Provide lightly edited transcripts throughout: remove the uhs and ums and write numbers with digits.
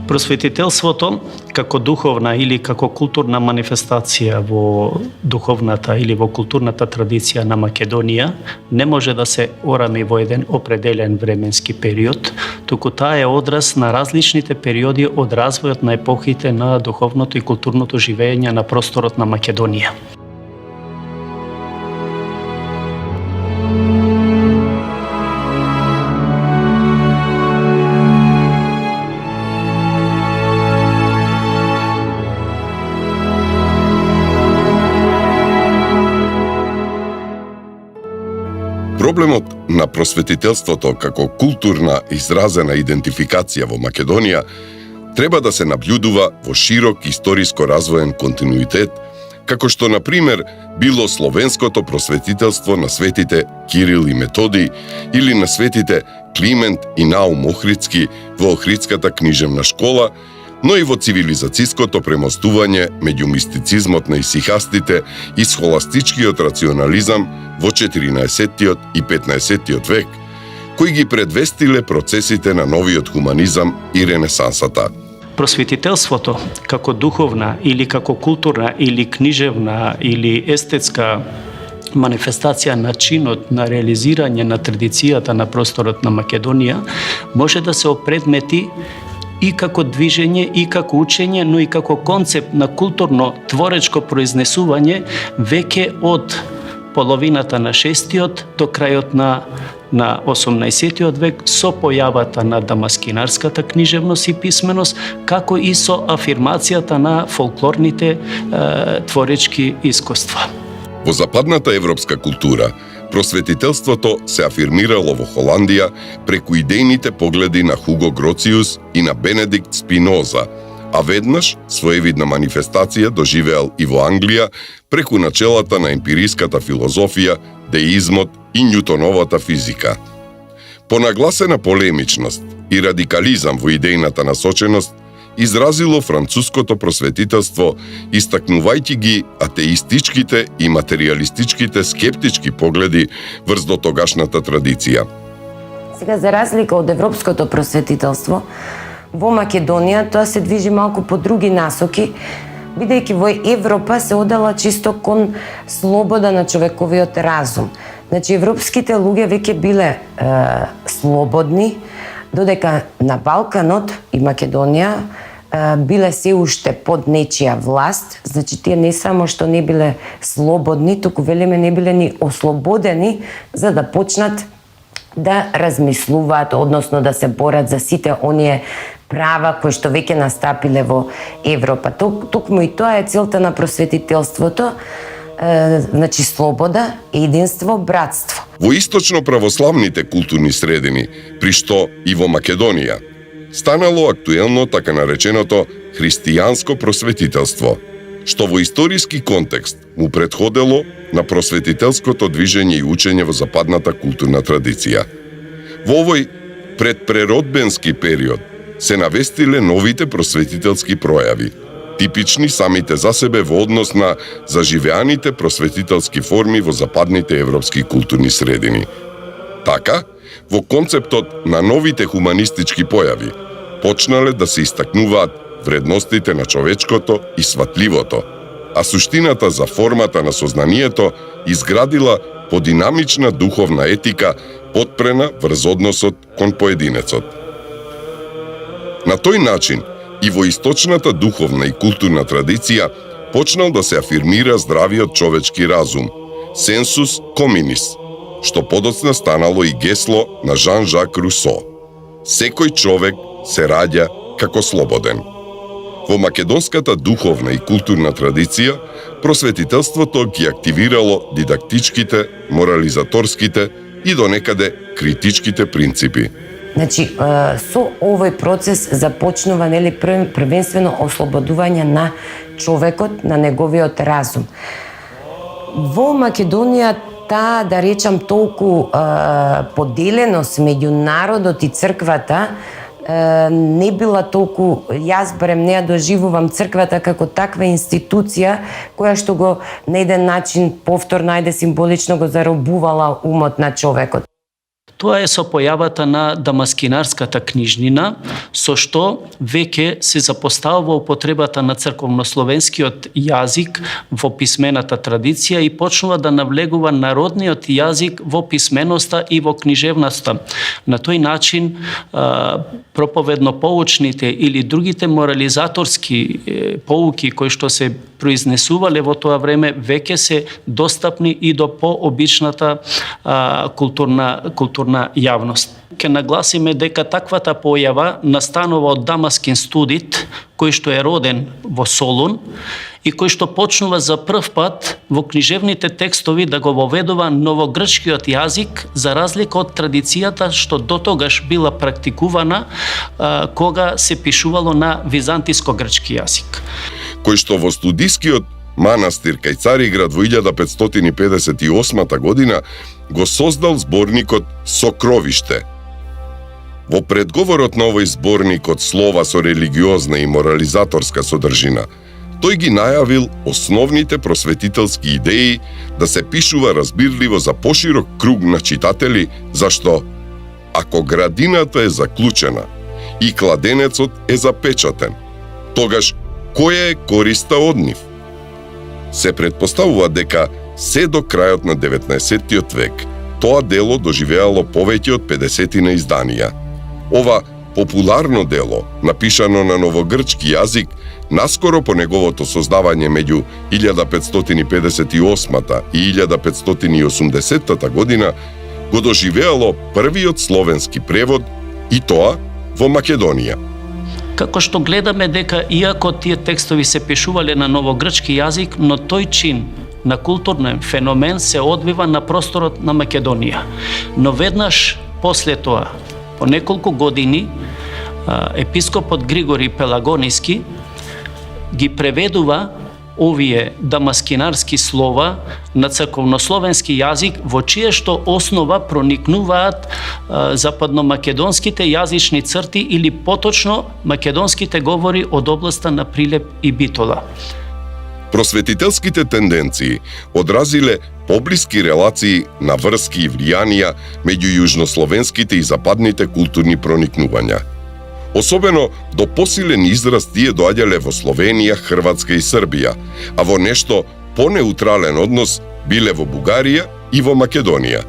Просветителството како духовна или како културна манифестација во духовната или во културната традиција на Македонија не може да се орами во еден определен временски период, туку таа е одраз на различните периоди од развојот на епохите на духовното и културното живење на просторот на Македонија. Проблемот на просветителството како културна изразена идентификација во Македонија треба да се наблюдува во широк историско развоен континуитет, како што, на пример, било словенското просветителство на светите Кирил и Методий или на светите Климент и Наум Охридски во Охридската книжевна школа, но и во цивилизацијското премостување меѓу мистицизмот на исихастите и схоластичкиот рационализам во 14 и 15 век, кои ги предвестиле процесите на новиот хуманизам и ренесансата. Просветителството како духовна или како културна или книжевна или естетска манифестација на чинот на реализирање на традицијата на просторот на Македонија може да се опредмети и како движење, и како учење, но и како концепт на културно творечко произнесување веќе од половината на 6-тиот до крајот на 18-тиот век со појавата на дамаскинарската книжевност и писменост, како и со афирмацијата на фолклорните творечки искуства. Во западната европска култура, просветителството се афирмирало во Холандија преку идејните погледи на Хуго Гроциус и на Бенедикт Спиноза, а веднаш своевидна манифестација доживеал и во Англија преку начелата на емпириската филозофија, деизмот и Њутоновата физика. По нагласена полемичност и радикализам во идејната насоченост, изразило француското просветителство, истакнувајќи ги атеистичките и материјалистичките скептички погледи врз дотогашната традиција. Сега, за разлика од европското просветителство, во Македонија тоа се движи малку по други насоки, бидејќи во Европа се одела чисто кон слобода на човековиот разум. Значи, европските луѓе веќе биле слободни, додека на Балканот и Македонија биле се уште под нечија власт, значи тие не само што не биле слободни, туку велиме не биле ни ослободени за да почнат да размислуваат, односно да се борат за сите оние права кои што веќе настапиле во Европа. Токму и тоа е целта на просветителството, значи слобода, единство, братство. Во источно православните културни средини, при што и во Македонија, станало актуелно така нареченото христијанско просветителство, што во историски контекст му претходело на просветителското движење и учење во западната културна традиција. Во овој предпреродбенски период се навестиле новите просветителски пројави, типични самите за себе во однос на заживеаните просветителски форми во западните европски културни средини. Така, во концептот на новите хуманистички појави, почнале да се истакнуваат вредностите на човечкото и сватливото, а суштината за формата на сознанието изградила подинамична духовна етика потпрена врз односот кон поединецот. На тој начин, и во источната духовна и културна традиција почнал да се афирмира здравиот човечки разум, сенсус коминис, што подоцна станало и гесло на Жан-Жак Русо. Секој човек се раѓа како слободен. Во македонската духовна и културна традиција, просветителството ги активирало дидактичките, морализаторските и донекаде критичките принципи. Значи, со овој процес започнува првенствено ослободување на човекот, на неговиот разум. Во Македонија таа, да речам, толку поделеност меѓу народот и црквата не била толку, јас барем не ја доживувам црквата како таква институција која што го на еден начин повторно, ајде символично го заробувала умот на човекот. Тоа е со појавата на дамаскинарската книжнина, со што веќе се запоставува употребата на црковнословенскиот јазик во писмената традиција и почнува да навлегува народниот јазик во писменоста и во книжевноста. На тој начин проповедно-поучните или другите морализаторски поуки кои што се произнесувале во тоа време веќе се достапни и до пообичната културна јавност. Ке нагласиме дека таквата појава настанува од Дамаскин студит, кој што е роден во Солун и кој што почнува за прв пат во книжевните текстови да го воведува новогрчкиот јазик, за разлика од традицијата што дотогаш била практикувана кога се пишувало на византиско-грчки јазик. Кој што во студискиот манастир кај Цариград во 1558 година го создал зборникот Сокровиште. Во предговорот на овој зборник од слова со религиозна и морализаторска содржина, тој ги најавил основните просветителски идеи да се пишува разбирливо за поширок круг на читатели, зашто ако градината е заклучена и кладенецот е запечатен, тогаш која е користа од нив? Се предпоставува дека се до крајот на 19 век тоа дело доживеало повеќе од 50 изданија. Ова популарно дело, напишано на новогрчки јазик, наскоро по неговото создавање меѓу 1558 и 1580 година, го доживеало првиот словенски превод и тоа во Македонија. Како што гледаме дека иако тие текстови се пишувале на новогрчки јазик, но тој чин на културен феномен се одвива на просторот на Македонија. Но веднаш после тоа, по неколку години, епископот Григори Пелагониски ги преведува овие дамаскинарски слова на црковнословенски јазик, во чие што основа проникнуваат западномакедонските јазични црти или поточно македонските говори од областа на Прилеп и Битола. Просветителските тенденции одразиле поблиски релации на врски и влијанија меѓу јужнословенските и западните културни проникнувања. Особено до посилен израз тие доаѓале во Словенија, Хрватска и Србија, а во нешто понеутрален однос биле во Бугарија и во Македонија.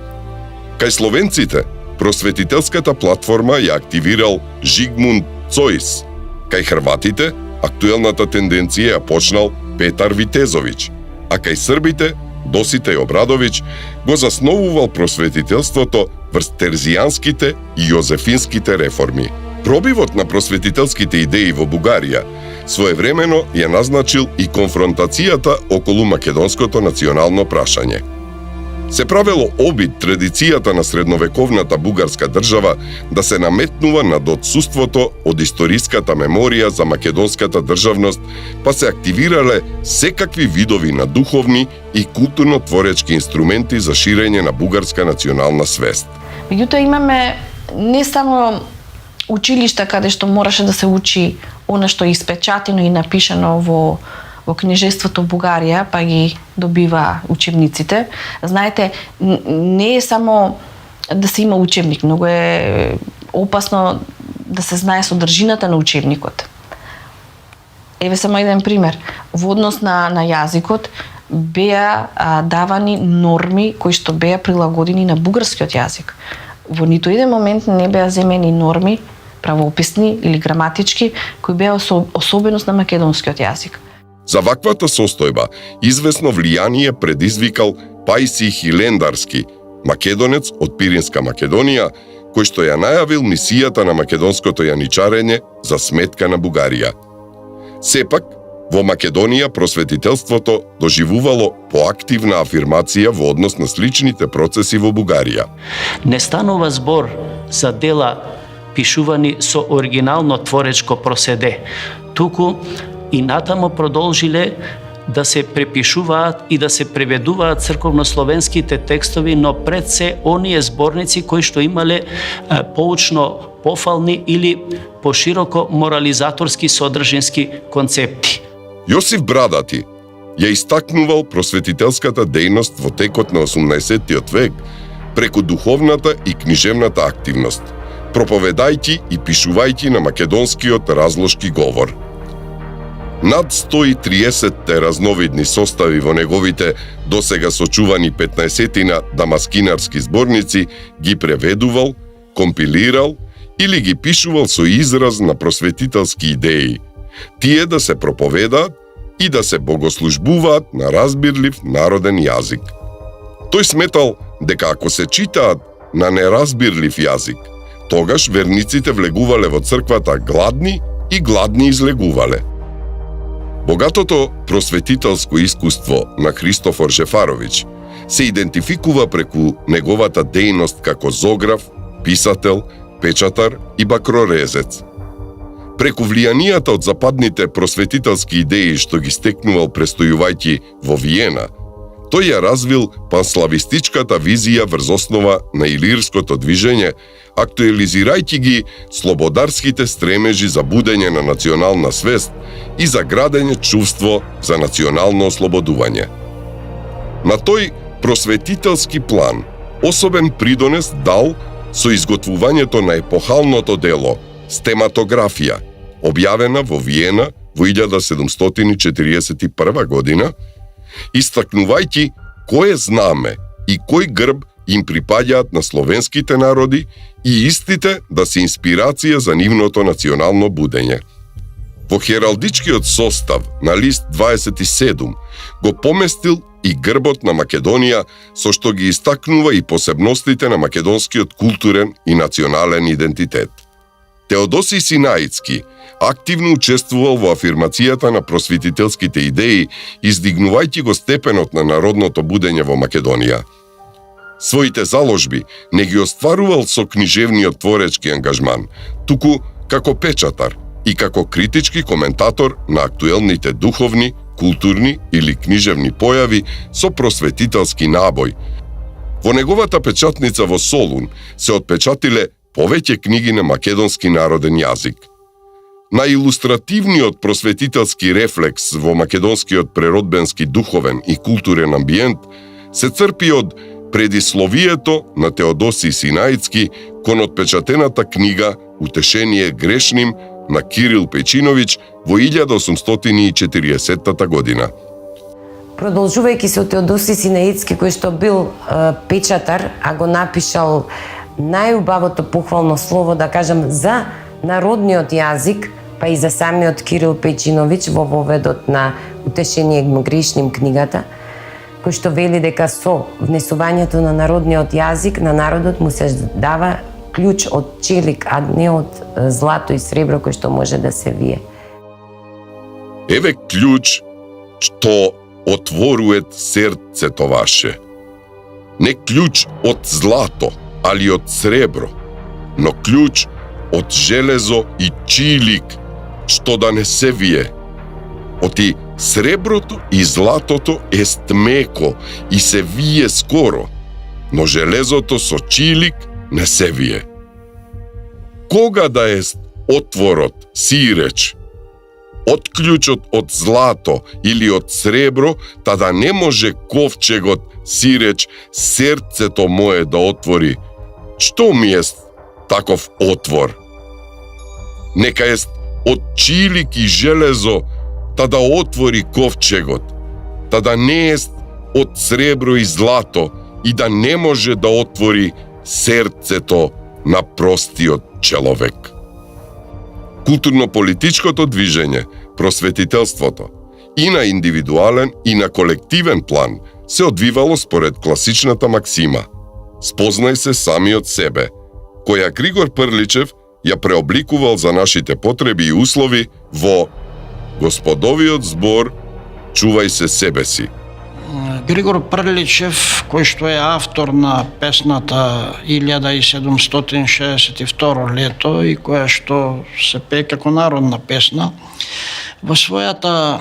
Кај словенците, просветителската платформа ја активирал Жигмунд Цоис. Кај хрватите, актуелната тенденција ја почнал Петар Витезовиќ, а кај србите, Доситеј Обрадовиќ го засновувал просветителството врз терзијанските и јозефинските реформи. Пробивот на просветителските идеи во Бугарија своевремено ја назначил и конфронтацијата околу македонското национално прашање. Се правело обид традицијата на средновековната бугарска држава да се наметнува над отсуството од историската меморија за македонската државност, па се активирале секакви видови на духовни и културно-творечки инструменти за ширење на бугарска национална свест. Меѓутоа имаме не само училишта каде што мораше да се учи она што е испечатено и напишано во книжеството Бугарија, па ги добива учебниците. Знаете, не е само да се има учебник, многу е опасно да се знае содржината на учебникот. Еве само еден пример. Во однос на јазикот беа давани норми кои што беа прилагодени на бугарскиот јазик. Во ниту еден момент не беа земени норми правоописни или граматички кои беа особеност на македонскиот јазик. За ваквата состојба известно влијание предизвикал Пајси Хилендарски, македонец од Пиринска Македонија, кој што ја најавил мисијата на македонското јаничарење за сметка на Бугарија. Сепак, во Македонија просветителството доживувало поактивна афирмација во однос на сличните процеси во Бугарија. Не станува збор за дела пишувани со оригинално творечко проседе, туку и натамо продолжиле да се препишуваат и да се преведуваат црковнословенските текстови, но пред се оние зборници кои што имале поучно пофални или пошироко морализаторски содржински концепти. Јосиф Брадати ја истакнувал просветителската дејност во текот на 18 век, преку духовната и книжевната активност, проповедајќи и пишувајќи на македонскиот разложки говор. Над 130 разновидни состави во неговите досега сочувани 15-тина дамаскинарски зборници ги преведувал, компилирал или ги пишувал со израз на просветителски идеи, тие да се проповедаат и да се богослужбуваат на разбирлив народен јазик. Тој сметал дека ако се читаат на неразбирлив јазик, тогаш верниците влегувале во црквата гладни и гладни излегувале. Богатото просветителско искуство на Христофор Жефаровиќ се идентификува преку неговата дејност како зограф, писател, печатар и бакрорезец. Преку влијанијата од западните просветителски идеи што ги стекнувал престојувајќи во Виена, тој ја развил панславистичката визија врз основа на илирското движење, актуализирајќи ги слободарските стремежи за будење на национална свест и за градење чувство за национално ослободување. На тој просветителски план особен придонес дал со изготвувањето на епохалното дело Стематографија, објавена во Виена во 1741 година, истакнувајќи кое знаме и кој грб им припаѓаат на словенските народи и истите да се инспирација за нивното национално будење. Во хералдичкиот состав на лист 27 го поместил и грбот на Македонија, со што ги истакнува и посебностите на македонскиот културен и национален идентитет. Теодосиј Синаицки активно учествувал во афирмацијата на просветителските идеи, издигнувајќи го степенот на народното будење во Македонија. Своите заложби не ги остварувал со книжевниот творечки ангажман, туку како печатар и како критички коментатор на актуелните духовни, културни или книжевни појави со просветителски набој. Во неговата печатница во Солун се отпечатиле повеќе книги на македонски народен јазик. На илустративниот просветителски рефлекс во македонскиот преродбенски духовен и културен амбиент се црпи од предисловието на Теодосиј Синаицки кон отпечатената книга Утешение грешним на Кирил Пејчиновиќ во 1840 година. Продолжувајќи со Теодосиј Синаицки, кој што бил печатар, а го напишал најубавото похвално слово, да кажам, за народниот јазик, па и за самиот Кирил Пејчиновиќ во воведот на Утешение грешним книгата, кој што вели дека со внесувањето на народниот јазик на народот му се дава клjuč од челик, а не од злато и сребро кој што може да се вие. Еве клjuč што отворует серцето ваше. Не клjuč од злато, али од сребро, но клjuč од железо и чилик, што да не се вие. Оти среброто и златото ест меко и се вие скоро, но железото со чилик не се вие. Кога да ест отворот сиреч, од клjučот од злато или од сребро, тада не може ковчегот сиреч серцето мое да отвори. Што ми ест таков отвор? Нека ест од чилик и железо, тада отвори ковчегот, тада не ест од сребро и злато и да не може да отвори серцето на простиот човек. Културно-политичкото движење, просветителството, и на индивидуален и на колективен план се одвивало според класичната максима «Спознај се самиот себе», која Григор Прличев ја преобликувал за нашите потреби и услови во Господовиот збор «Чувај се себе си». Григор Прличев, кој што е автор на песната 1762 лето и која што се пее како народна песна, во својата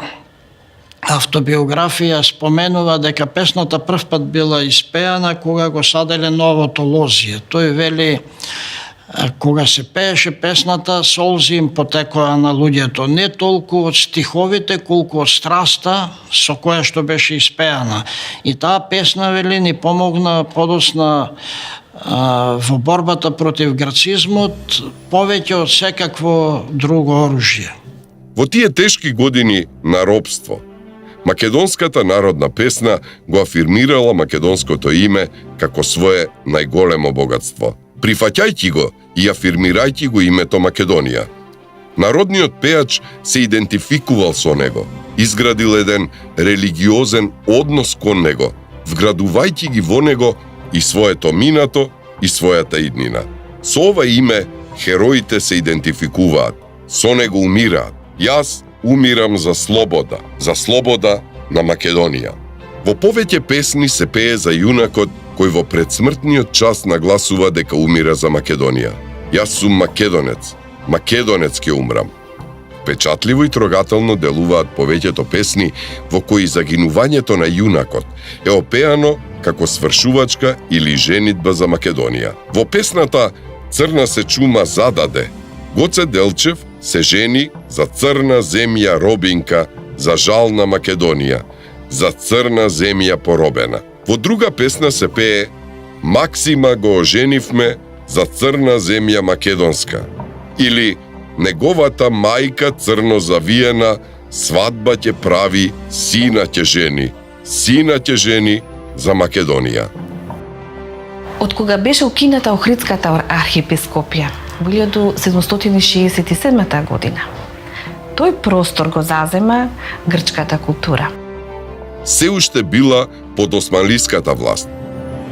автобиографија споменува дека песната прв пат била испеана кога го саделе новото лозие. Тој вели Кога се пееше песната, солзи им потекоа на луѓето, не толку од стиховите, колку од страста со која што беше испеана. И таа песна, вели, ни помогна подосна во борбата против грацизмот повеќе од секакво друго оружје. Во тие тешки години на робство, македонската народна песна го афирмирала македонското име како свое најголемо богатство. Прифаќајќи го и афирмирајќи го името Македонија, народниот пеач се идентификувал со него, изградил еден религиозен однос кон него, вградувајќи ги во него и своето минато и својата иднина. Со ова име хероите се идентификуваат, со него умираат. Јас умирам за слобода на Македонија. Во повеќе песни се пее за јунакот кој во предсмртниот час нагласува дека умира за Македонија. Јас сум македонец, македонец ќе умрам. Печатливо и трогателно делуваат повеќето песни во кои загинувањето на јунакот е опеано како свршувачка или женитба за Македонија. Во песната "Црна се чума зададе", Гоце Делчев се жени за црна земја робинка, за жална Македонија, за црна земја поробена. Во друга песна се пее "Максима го оженивме за црна земја македонска" или "Неговата мајка црно завиена, свадба ќе прави, сина ќе жени за Македонија". Од кога беше укината Охридската архиепископија во 1767 година, тој простор го зазема грчката култура. Се уште била под османлиската власт.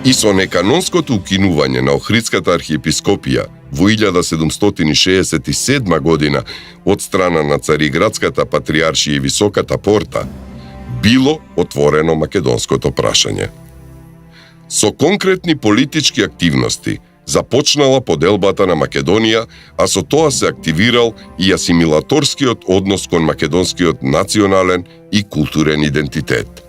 И со неканонското укинување на Охридската архиепископија во 1767 година од страна на Цариградската патриаршија и Високата порта, било отворено македонското прашање. Со конкретни политички активности започнала поделбата на Македонија, а со тоа се активирал и асимилаторскиот однос кон македонскиот национален и културен идентитет.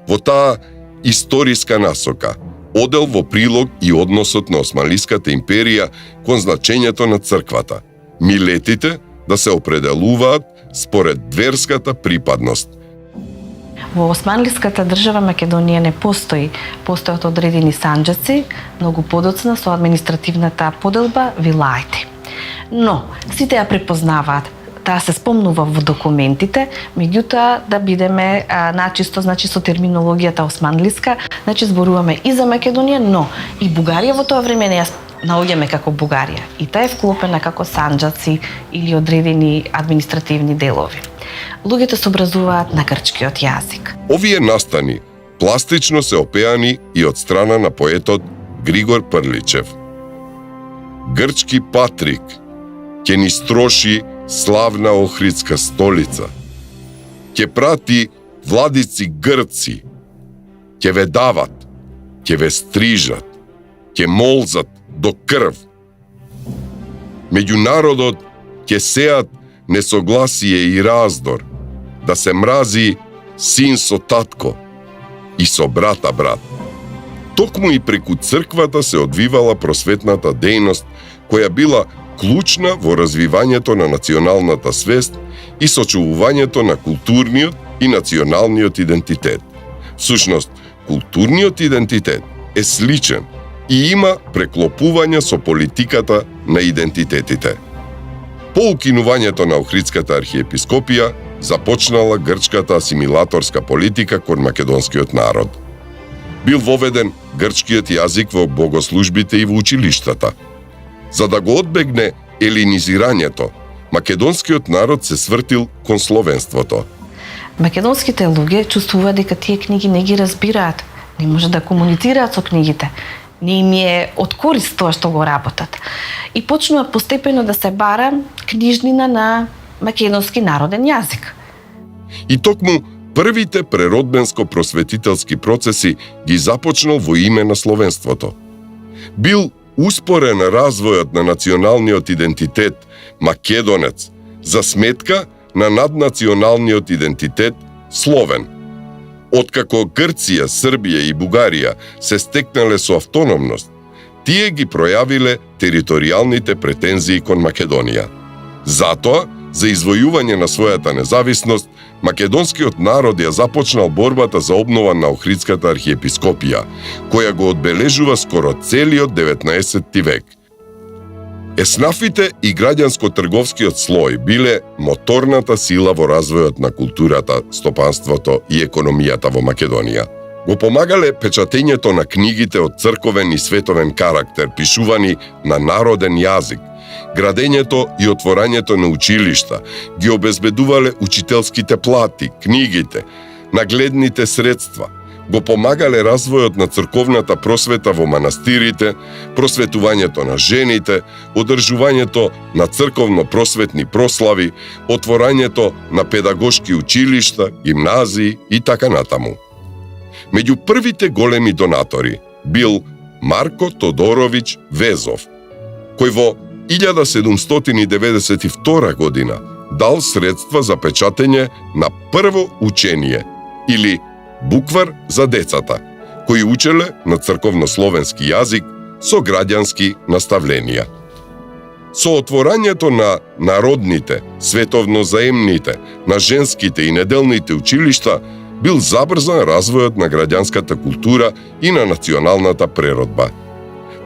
Во таа историска насока одел во прилог и односот на Османлиската империја кон значењето на црквата, милетите да се определуваат според верската припадност. Во Османлиската држава Македонија не постојат одредени санџаци, многу подоцна со административната поделба вилајти. Но сите ја препознаваат, таа се спомнува во документите, меѓутоа да бидеме начисто, значи со терминологијата османлиска, значи зборуваме и за Македонија, но и Бугарија во тоа време не ја наоѓаме како Бугарија. И таа е вклопена како санџаци или одредени административни делови. Луѓето се образуваат на грчкиот јазик. Овие настани пластично се опеани и од страна на поетот Григор Прличев. Грчки Патрик ќе ни строши славна Охридска столица. Ќе прати владици грци, ќе ве дават, ќе ве стрижат, ќе молзат до крв. Меѓу народот ќе сеат несогласие и раздор, да се мрази син со татко и со брата брат. Токму и преку црквата се одвивала просветната дејност, која била клучна во развивањето на националната свест и сочувувањето на културниот и националниот идентитет. Всушност, културниот идентитет е сличен и има преклопување со политиката на идентитетите. По укинувањето на Охридската архиепископија започнала грчката асимилаторска политика кон македонскиот народ. Бил воведен грчкиот јазик во богослужбите и во училиштата. За да го одбегне елинизирањето, македонскиот народ се свртил кон словенството. Македонските луѓе чувствуваат дека тие книги не ги разбираат, не може да комуницираат со книгите. Не им е од корист тоа што го работат. И почнува постепено да се бара книжнина на македонски народен јазик. И токму првите преродбенско-просветителски процеси ги започнал во име на словенството. Бил успорен развојот на националниот идентитет македонец за сметка на наднационалниот идентитет словен. Откако Грција, Србија и Бугарија се стекнале со автономност, тие ги пројавиле територијалните претензии кон Македонија. Затоа, за извојување на својата независност, македонскиот народ ја започнал борбата за обнова на Охридската архиепископија, која го одбележува скоро целиот 19 век. Еснафите и граѓанско-трговскиот слој биле моторната сила во развојот на културата, стопанството и економијата во Македонија. Го помагале печатењето на книгите од црковен и световен карактер, пишувани на народен јазик, градењето и отворањето на училишта, ги обезбедувале учителските плати, книгите, нагледните средства, го помагале развојот на црковната просвета во манастирите, просветувањето на жените, одржувањето на црковно-просветни прослави, отворањето на педагошки училишта, гимназии и така натаму. Меѓу првите големи донатори бил Марко Тодоровиќ Везов, кој во 1792 година дал средства за печатење на прво учение или буквар за децата, кои учеле на црковнословенски јазик со граѓански наставленија. Со отворањето на народните, световнозаемните, на женските и неделните училишта бил забрзан развојот на граѓанската култура и на националната преродба.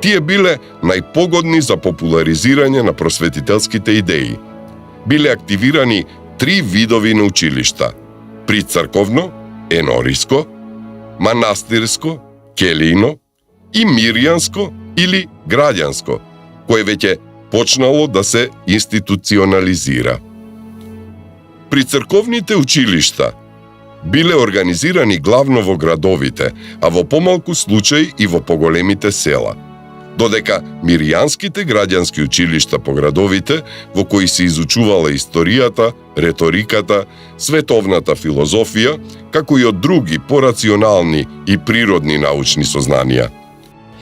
Тие биле најпогодни за популаризирање на просветителските идеи. Биле активирани 3 видови на училишта: прицрковно, енориско, манастирско, келино и мирјанско или граѓанско, кое веќе почнало да се институционализира. Прицрковните училишта биле организирани главно во градовите, а во помалку случаи и во поголемите села, додека мирјанските граѓански училишта по градовите, во кои се изучувала историјата, реториката, световната филозофија, како и од други порационални и природни научни сознанија.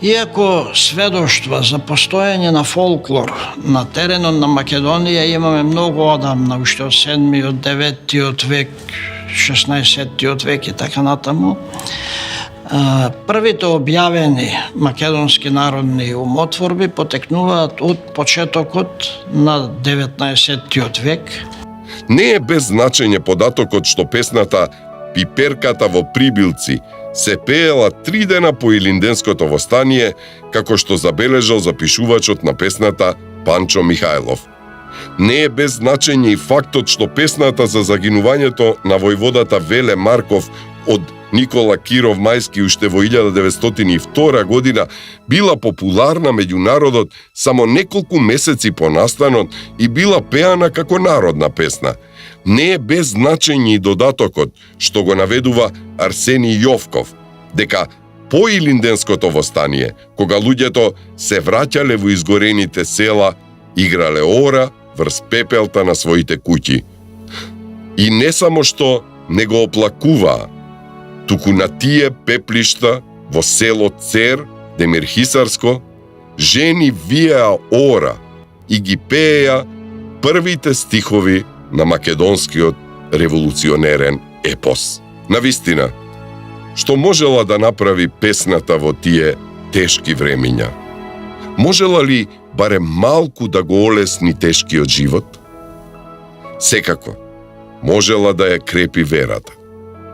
Иако сведоштва за постојање на фолклор на теренот на Македонија имаме многу одамна, уште од 7. 9. век, 16. век и така натаму, првите објавени македонски народни умотворби потекнуваат од почетокот на 19. век. Не е без значење податокот што песната "Пиперката во Прибилци" се пеела 3 дена по Илинденското востание, како што забележал запишувачот на песната Панчо Михајлов. Не е без значење и фактот што песната за загинувањето на војводата Веле Марков од Никола Киров Мајски уште во 1902 година била популарна меѓу народот само неколку месеци по настанот и била пеана како народна песна. Не е без значење и додатокот што го наведува Арсени Јовков, дека по Илинденското востание, кога луѓето се враќале во изгорените села, играле ора врз пепелта на своите куќи. И не само што не го оплакуваа, туку на тие пеплишта во село Цер, Демирхисарско, жени виеа ора и ги пееа првите стихови на македонскиот револуционерен епос. Навистина, што можела да направи песната во тие тешки времиња? Можела ли барем малку да го олесни тешкиот живот? Секако, можела да ја крепи верата,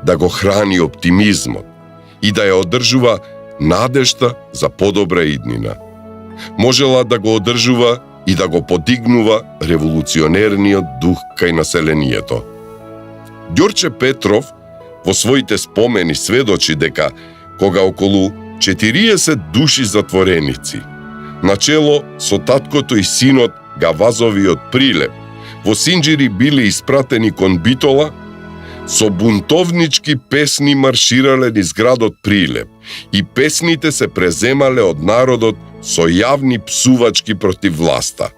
да го храни оптимизмот и да ја одржува надежта за подобра иднина. Можела да го одржува и да го подигнува револуционерниот дух кај населението. Ѓорче Петров во своите спомени сведочи дека кога околу 40 души затвореници, начело со таткото и синот Гавазови од Прилеп, во Синџири биле испратени кон Битола, со бунтовнички песни марширале низ градот Прилеп и песните се преземале од народот со јавни псувачки против власта.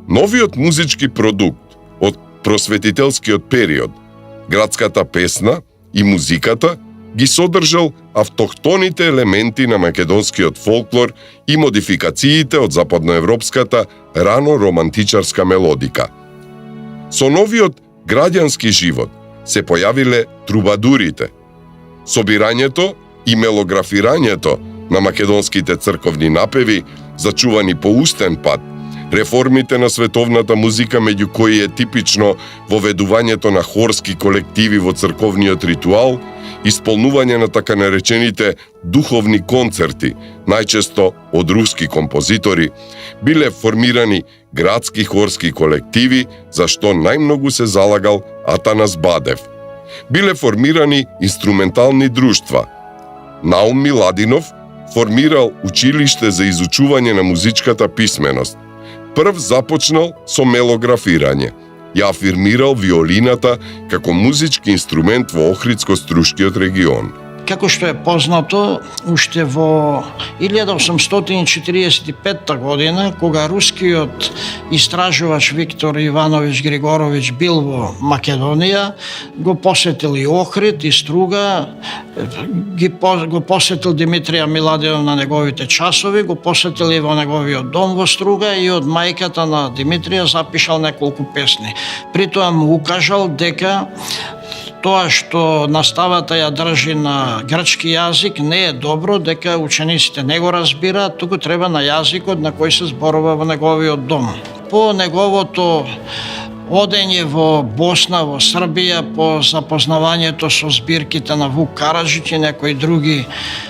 Новиот музички продукт од просветителскиот период, градската песна и музиката, ги содржал автохтоните елементи на македонскиот фолклор и модификациите од западноевропската рано романтичарска мелодика. Со новиот граѓански живот се појавиле трубадурите. Собирањето и мелографирањето на македонските црковни напеви, зачувани по устен пат, реформите на световната музика, меѓу кои е типично воведувањето на хорски колективи во црковниот ритуал, исполнување на така наречените духовни концерти, најчесто од руски композитори, биле формирани градски хорски колективи, за што најмногу се залагал Атанас Бадев. Биле формирани инструментални друштва. Наум Миладинов формирал училиште за изучување на музичката писменост. Прв започнал со мелографирање. Ја афирмирал виолината како музички инструмент во Охридско-Струшкиот регион. Како што е познато, уште во 1845 година, кога рускиот истражувач Виктор Иванович Григорович бил во Македонија, го посетил и Охрид, и Струга, го посетил Димитрија Миладинов на неговите часови, го посетил и во неговиот дом во Струга и од мајката на Димитрија запишал неколку песни. При тоа му укажал дека тоа што наставата ја држи на грчки јазик не е добро, дека учениците не го разбираат, туку треба на јазикот на кој се зборува во неговиот дом. По неговото одење во Босна, во Србија, по запознавањето со збирките на Вук Караджич и некои други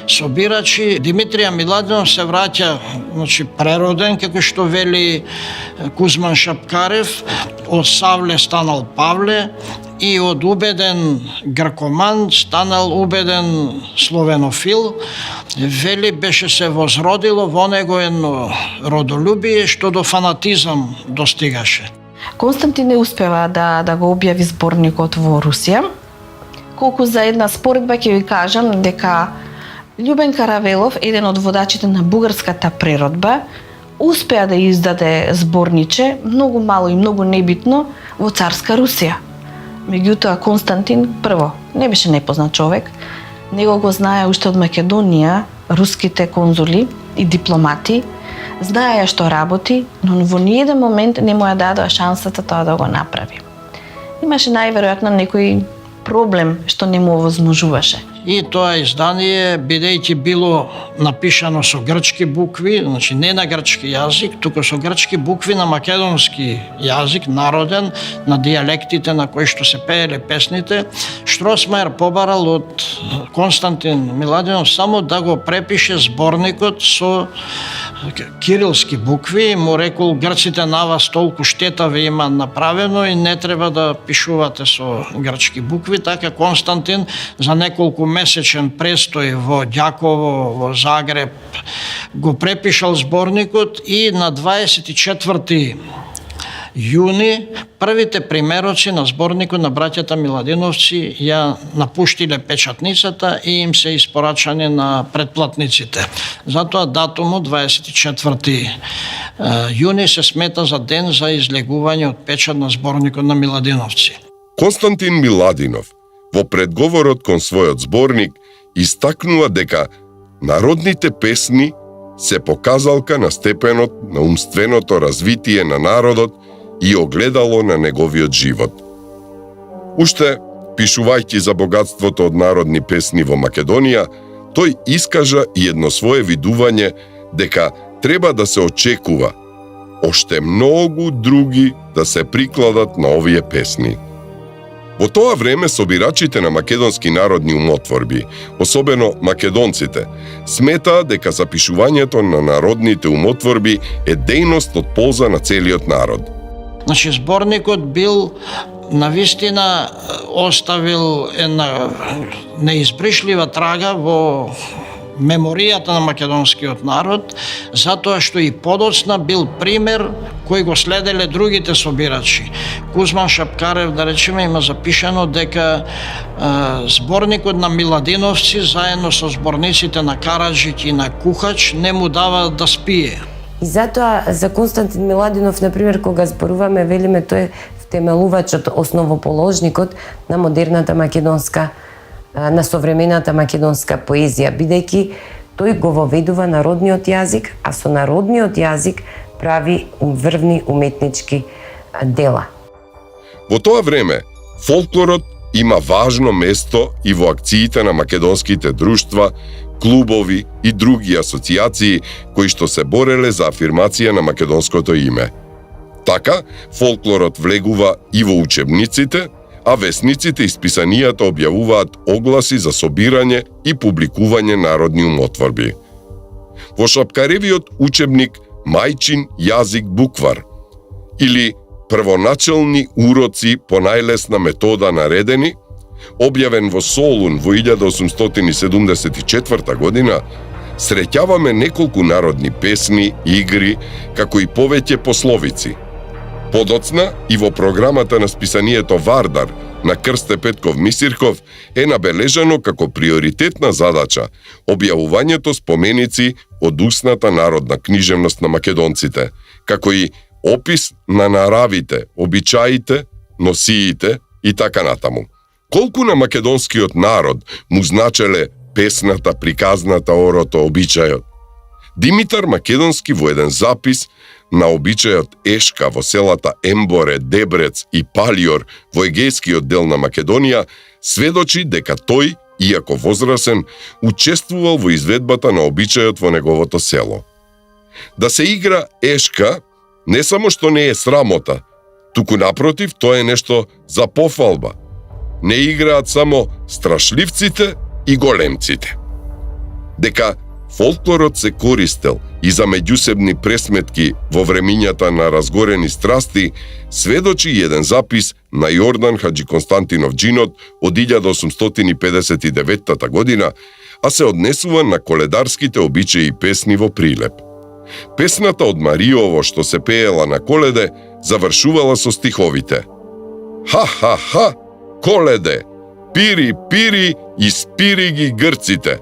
собирачи, Димитрија Миладинов се враќа, прероден, како што вели Кузман Шапкарев, од Савле станал Павле, и од убеден гркоман станал убеден словенофил. Вели беше се возродило во него едно родолюбие што до фанатизам достигаше. Константин не успева да го објави зборникот во Русија. Колку за една споредба ќе ви кажам дека Љубен Каравелов, еден од водачите на бугарската преродба, успеа да издаде зборниче, многу мало и многу небитно, во царска Русија. Меѓутоа Константин, прво, не беше непознат човек, него го знае уште од Македонија руските конзули и дипломати, знаеја што работи, но во ниеден момент не му ја дадоа шансата тоа да го направи. Имаше најверојатно некој проблем што не му овозможуваше. И тоа издание, бидејќи било напишано со грчки букви, значи не на грчки јазик, туку со грчки букви на македонски јазик, народен, на дијалектите на кои што се пееле песните, Штросмајер побарал од Константин Миладинов само да го препише зборникот со кирилски букви, му рекол грците на вас толку штета ви има направено и не треба да пишувате со грчки букви, така Константин за неколку месечен престој во Ѓаково, во Загреб, го препишал зборникот и на 24 јуни првите примероци на зборникот на браќата Миладиновци ја напуштиле печатницата и им се испорачани на претплатниците. Затоа датумот 24 јуни се смета за ден за излегување од печат на зборникот на Миладиновци. Константин Миладинов во предговорот кон својот зборник истакнува дека народните песни се показалка на степенот на умственото развитие на народот и огледало на неговиот живот. Уште, пишувајќи за богатството од народни песни во Македонија, тој искажа и едно свое видување дека треба да се очекува оште многу други да се прикладат на овие песни. Во тоа време собирачите на македонски народни умотворби, особено македонците, сметаа дека запишувањето на народните умотворби е дејност од полза на целиот народ. Значи зборникот бил навистина оставил една неизбришлива трага во меморијата на македонскиот народ, затоа што и подоцна бил пример кој го следеле другите собирачи. Кузман Шапкарев, да речеме, има запишано дека зборникот на Миладиновци заедно со зборниците на Караджич и на Кухач не му дава да спие. И затоа за Константин Миладинов, например, кога зборуваме, велиме тој е втемелувачот, основоположникот на модерната македонска, на современата македонска поезија, бидејќи тој го воведува народниот јазик, а со народниот јазик прави врвни уметнички дела. Во тоа време, фолклорот има важно место и во акциите на македонските друштва, клубови и други асоциации кои што се бореле за афирмација на македонското име. Така, фолклорот влегува и во учебниците, а весниците и списанијата објавуваат огласи за собирање и публикување народни умотворби. Во Шапкаревиот учебник Мајчин јазик буквар или првоначални уроци по најлесна метода наредени, објавен во Солун во 1874 година, среќаваме неколку народни песни, игри, како и повеќе пословици. Подоцна и во програмата на списанието Вардар на Крсте Петков Мисирков е набележано како приоритетна задача објавувањето споменици од устната народна книжевност на македонците, како и опис на наравите, обичаите, носиите и така натаму. Колку на македонскиот народ му значеле песната, приказната, орото, обичајот? Димитар Македонски во еден запис на обичајот Ешка во селата Емборе, Дебрец и Палиор во егејскиот дел на Македонија сведочи дека тој, иако возрасен, учествувал во изведбата на обичајот во неговото село. Да се игра Ешка не само што не е срамота, туку напротив, тоа е нешто за пофалба. Не играат само страшливците и големците. Дека фолклорот се користел и за меѓусебни пресметки во времињата на разгорени страсти, сведочи еден запис на Јордан Хаджи Константинов Джинот од 1859 година, а се однесува на коледарските обичаи и песни во Прилеп. Песната од Мариово што се пеела на Коледе завршувала со стиховите: Ха-ха-ха, Коледе, пири, пири и спири ги грците,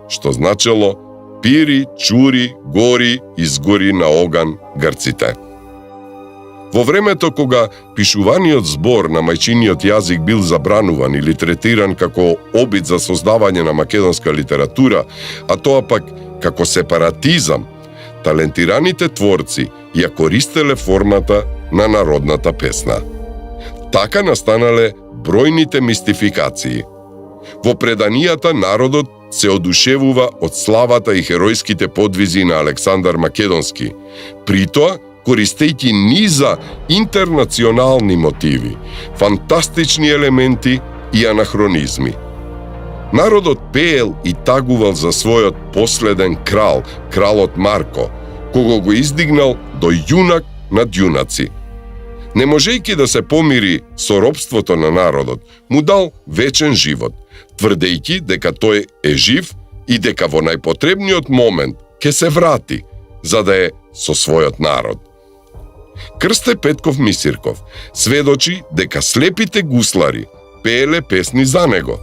што значело пири, чури, гори, изгори на оган грците. Во времето кога пишуваниот збор на мајчиниот јазик бил забрануван или третиран како обид за создавање на македонска литература, а тоа пак како сепаратизам, талентираните творци ја користеле формата на народната песна. Така настанале бројните мистификации. Во преданијата народот се одушевува од славата и херојските подвизи на Александар Македонски, притоа користејќи низа интернационални мотиви, фантастични елементи и анахронизми. Народот пеел и тагувал за својот последен крал, кралот Марко, кого го издигнал до јунак над јунаци. Не можејќи да се помири со робството на народот, му дал вечен живот, тврдејќи дека тој е жив и дека во најпотребниот момент ќе се врати, за да е со својот народ. Крсте Петков Мисирков сведочи дека слепите гуслари пееле песни за него,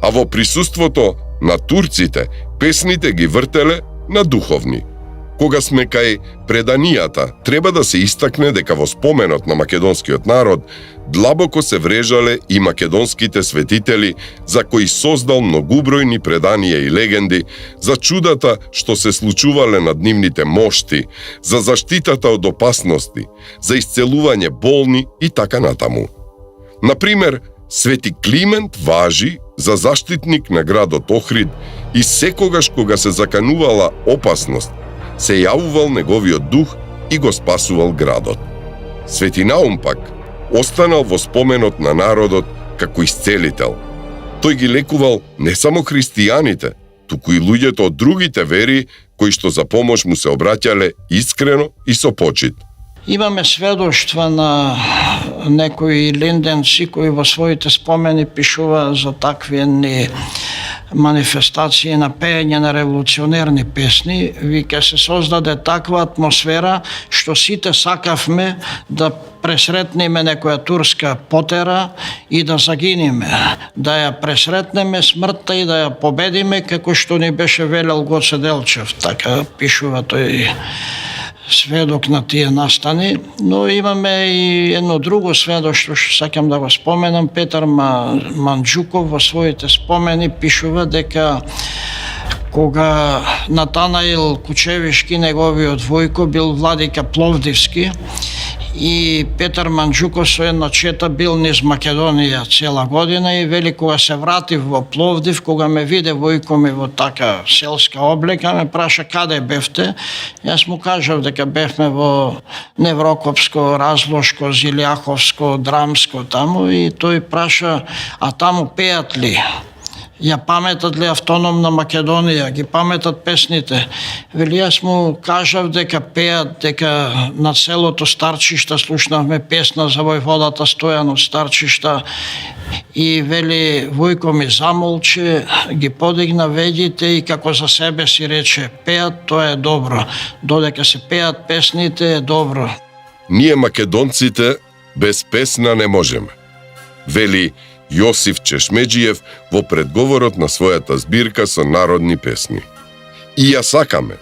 а во присуството на турците песните ги вртеле на духовни. Кога сме кај преданијата, треба да се истакне дека во споменот на македонскиот народ длабоко се врежале и македонските светители за кои создал многубројни преданија и легенди за чудата што се случувале над нивните мошти, за заштитата од опасности, за исцелување болни и така натаму. Например, Свети Климент важи за заштитник на градот Охрид и секогаш кога се заканувала опасност, се јавувал неговиот дух и го спасувал градот. Свети Наум пак останал во споменот на народот како исцелител. Тој ги лекувал не само христијаните, туку и луѓето од другите вери кои што за помош му се обраќале искрено и со почит. Имаме сведоштва на некои линденци кои во своите спомени пишува за такви манифестации на пеење на револуционерни песни. Вика се создаде таква атмосфера што сите сакавме да пресретнеме некоја турска потера и да загиниме, да ја пресретнеме смртта и да ја победиме како што ни беше велел Гоце Делчев. Така пишува тој сведок на тие настани, но имаме и едно друго сведоштво што сакам да го споменам. Петар Манџуков во своите спомени пишува дека кога Натанаил Кучевишки, неговиот војко, бил владика Пловдивски и Петар Манџуков со една чета бил низ Македонија цела година и вели кога се вратив во Пловдив, кога ме виде Војко ми во така селска облека, ме праша каде бевте. Јас му кажав дека бевме во Неврокопско, Разложко, Зилјаховско, Драмско таму и тој праша, а таму пеат ли? Ја паметат ли автономна Македонија, ги паметат песните. Вели, јас му кажав дека пеат, дека на селото Старчишта слушнавме песна за војводата Стојан од Старчишта и вели, Војко ми замолче, ги подигна ведите и како за себе си рече, пеат, тоа е добро. Додека се пеат песните е добро. Ние македонците без песна не можеме, вели Јосиф Чешмеџиев во предговорот на својата збирка со народни песни. И ја сакаме,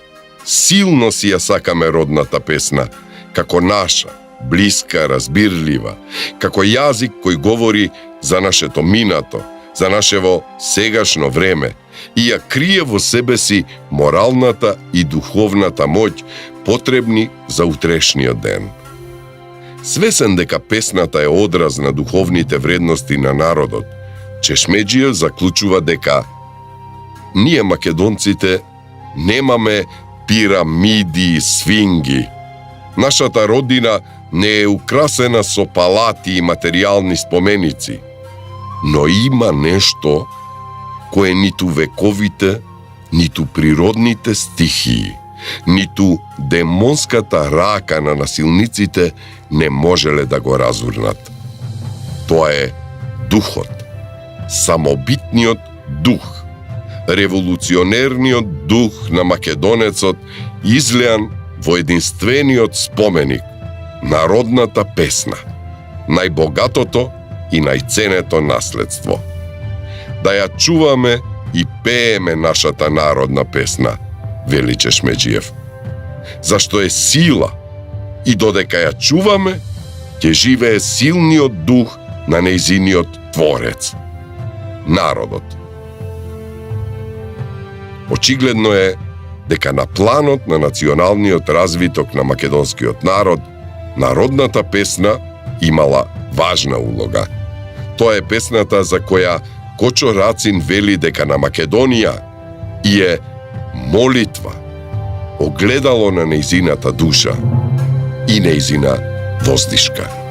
силно си ја сакаме родната песна, како наша, блиска, разбирлива, како јазик кој говори за нашето минато, за нашево сегашно време и ја крие во себе си моралната и духовната моќ потребни за утрешниот ден. Свесен дека песната е одраз на духовните вредности на народот, Чешмеџиев заклучува дека ние македонците немаме пирамиди и свинги. Нашата родина не е украсена со палати и материјални споменици, но има нешто кое ниту вековите, ниту природните стихии, ниту демонската рака на насилниците не можеле да го разурнат. Тоа е духот, самобитниот дух, револуционерниот дух на македонецот излеан во единствениот споменик, народната песна, најбогатото и најценето наследство. Да ја чуваме и пееме нашата народна песна, вели Чешмеџиев, зашто е сила и додека ја чуваме, ќе живее силниот дух на нејзиниот творец, народот. Очигледно е дека на планот на националниот развиток на македонскиот народ, народната песна имала важна улога. Тоа е песната за која Кочо Рацин вели дека на Македонија и е молитва, огледало на нејзината душа и нејзина воздишка.